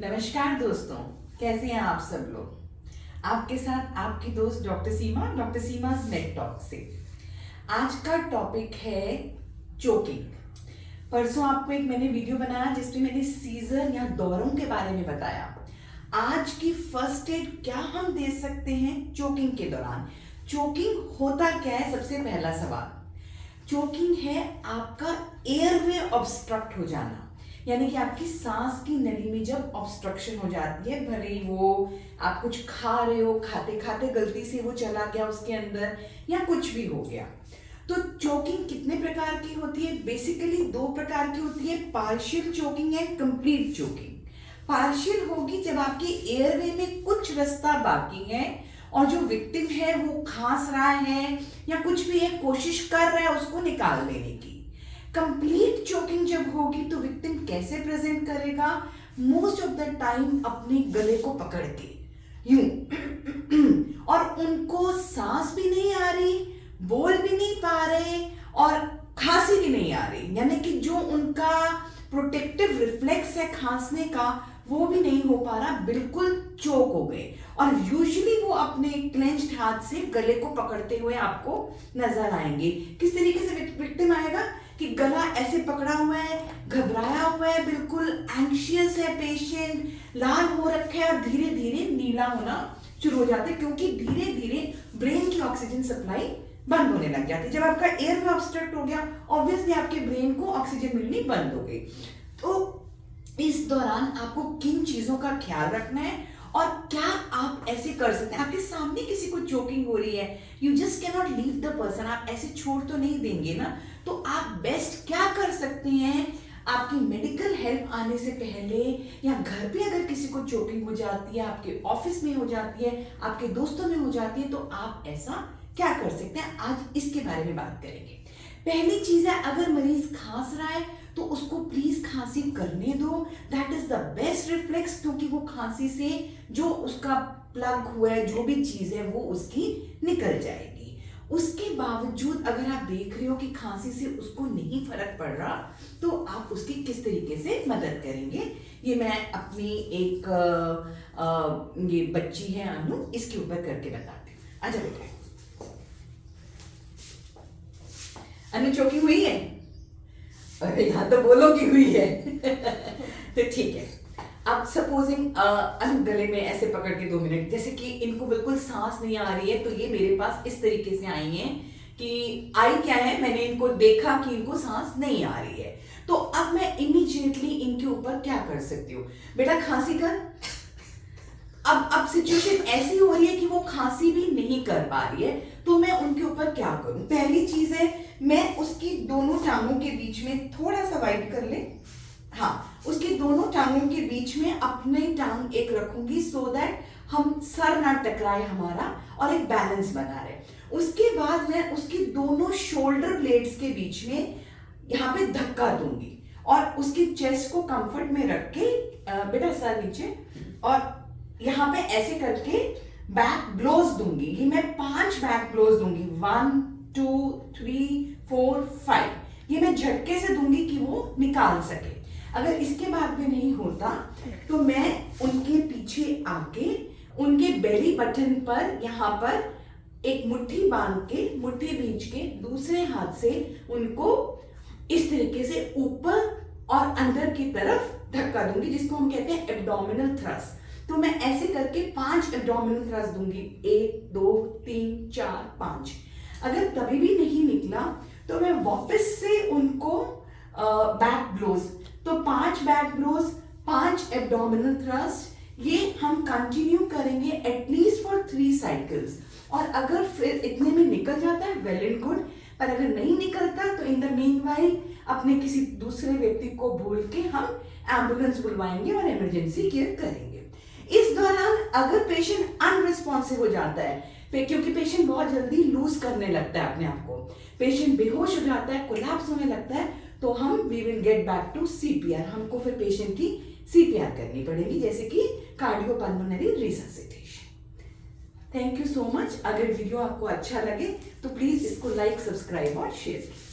नमस्कार दोस्तों, कैसे हैं आप सब लोग। आपके साथ आपकी दोस्त डॉक्टर सीमा नेट टॉक से। आज का टॉपिक है चोकिंग। परसों आपको एक मैंने वीडियो बनाया जिसमें मैंने सीजर या दौरों के बारे में बताया। आज की फर्स्ट एड क्या हम दे सकते हैं चोकिंग के दौरान। चोकिंग होता क्या है, सबसे पहला सवाल। चोकिंग है आपका एयरवे ऑब्स्ट्रक्ट हो जाना, यानी कि आपकी सांस की नली में जब ऑब्स्ट्रक्शन हो जाती है, भले ही वो आप कुछ खा रहे हो, खाते खाते गलती से वो चला गया उसके अंदर या कुछ भी हो गया। तो चोकिंग कितने प्रकार की होती है? बेसिकली दो प्रकार की होती है, partial choking and complete choking. Partial होगी जब आपके एयरवे में कुछ रास्ता बाकी है और जो विक्टिम है वो खांस रहा है या कुछ भी है, कोशिश कर रहा है उसको निकाल देने की। कंप्लीट चोकिंग जब होगी तो विक्टिम कैसे प्रेजेंट करेगा? मोस्ट ऑफ द टाइम अपने गले को पकड़ के यूं और उनको सांस भी नहीं आ रही, बोल भी नहीं पा रहे और खांसी भी नहीं आ रही, यानी कि जो उनका प्रोटेक्टिव रिफ्लेक्स है खांसने का वो भी नहीं हो पा रहा, बिल्कुल चोक हो गए। और यूजुअली वो अपने क्लेंच्ड हाथ से गले को पकड़ते हुए आपको नजर आएंगे। किस तरीके से विक्टिम आएगा कि गला ऐसे पकड़ा हुआ है, घबराया हुआ है, बिल्कुल एंग्शियस है पेशेंट, लाल हो रखा है और धीरे धीरे नीला होना शुरू हो जाता है, क्योंकि धीरे धीरे ब्रेन की ऑक्सीजन सप्लाई बंद होने लग जाती है। जब आपका एयर ऑब्स्ट्रक्ट हो गया, ऑब्वियसली आपके ब्रेन को ऑक्सीजन मिलनी बंद हो गई। तो इस दौरान आपको किन चीजों का ख्याल रखना है और क्या आप ऐसे कर सकते हैं? आपके सामने किसी को चोकिंग हो रही है, you just can not leave the person, आप ऐसे छोड़ तो नहीं देंगे ना। तो आप बेस्ट क्या कर सकते हैं? आपकी मेडिकल हेल्प आने से पहले या घर पे अगर किसी को चोकिंग हो जाती है, आपके ऑफिस में हो जाती है, आपके दोस्तों में हो जाती है, तो आप ऐसा क्या कर सकते हैं? आज इसके बारे में बात करेंगे। पहली चीज है, अगर मरीज खांस रहा है तो उसको प्लीज खांसी करने दो। That is the best reflex, क्योंकि वो खांसी से जो उसका प्लग हुआ है, जो भी चीज है वो उसकी निकल जाएगी। उसके बावजूद अगर आप देख रहे हो कि खांसी से उसको नहीं फर्क पड़ रहा, तो आप उसकी किस तरीके से मदद करेंगे, ये मैं अपनी एक ये बच्ची है अनु, इसके ऊपर करके बताती हूँ। आजा बेटा। अनु चोकिंग हुई है? अरे यहाँ तो बोलो कि हुई है। तो ठीक है। अब सपोजिंग अनु गले में ऐसे पकड़ के 2 मिनट, जैसे कि इनको बिल्कुल सांस नहीं आ रही है, तो ये मेरे पास इस तरीके से आई हैं कि आई क्या है, मैंने इनको देखा कि इनको सांस नहीं आ रही है। तो अब मैं इमीडिएटली इनके ऊपर क्या कर सकती हूँ? बेटा खांसी कर। अब सिचुएशन ऐसी हो रही है कि वो खांसी भी नहीं कर पा रही है, तो मैं उनके ऊपर क्या करूं? पहली चीज है, मैं उसकी दोनों टांगों के बीच में थोड़ा सा वाइड कर ले, हाँ, उसकी दोनों टांगों के बीच में अपनी टांग एक रखूंगी, सो दैट हम सर ना टकराए हमारा और एक बैलेंस बना रहे। उसके बाद मैं उसकी दोनों शोल्डर ब्लेड्स के बीच में यहाँ पे धक्का दूंगी और उसकी चेस्ट को कंफर्ट में रख के बेटा सर नीचे, और यहाँ पे ऐसे करके बैक ब्लोज दूंगी। ये मैं 5 बैक ब्लोज दूंगी, 1 2 3 4 5। ये मैं झटके से दूंगी कि वो निकाल सके। अगर इसके बाद भी नहीं होता तो मैं उनके पीछे आके उनके बेली बटन पर यहाँ पर एक मुट्ठी बांध के, मुट्ठी भींच के दूसरे हाथ से उनको इस तरीके से ऊपर और अंदर की तरफ धक्का दूंगी, जिसको हम कहते हैं एब्डोमिनल थ्रस्ट। तो मैं ऐसे करके 5 एब्डोमिनल थ्रस्ट दूंगी, 1 2 3 4 5। अगर तभी भी नहीं निकला तो मैं वापस से उनको बैक ब्लोज, तो 5 बैक ब्लोज, 5 एब्डोमिनल थ्रस्ट, ये हम कंटिन्यू करेंगे एटलीस्ट फॉर 3 साइकिल्स। और अगर फिर इतने में निकल जाता है, वेल एंड गुड, पर अगर नहीं निकलता तो इन द मीनवाइल अपने किसी दूसरे व्यक्ति को बोल के हम एम्बुलेंस बुलवाएंगे और इमरजेंसी केयर करेंगे। इस दौरान अगर पेशेंट अनरिस्पॉन्सिव हो जाता है, क्योंकि पेशेंट बहुत जल्दी लूज करने लगता है अपने आप को, पेशेंट बेहोश हो जाता है, कोलैप्स होने लगता है, तो हम we will get back to CPR. हमको फिर पेशेंट की सीपीआर करनी पड़ेगी, जैसे कि cardiopulmonary resuscitation. Thank you so much. अगर वीडियो आपको अच्छा लगे तो प्लीज इसको लाइक, सब्सक्राइब और शेयर कीजिए।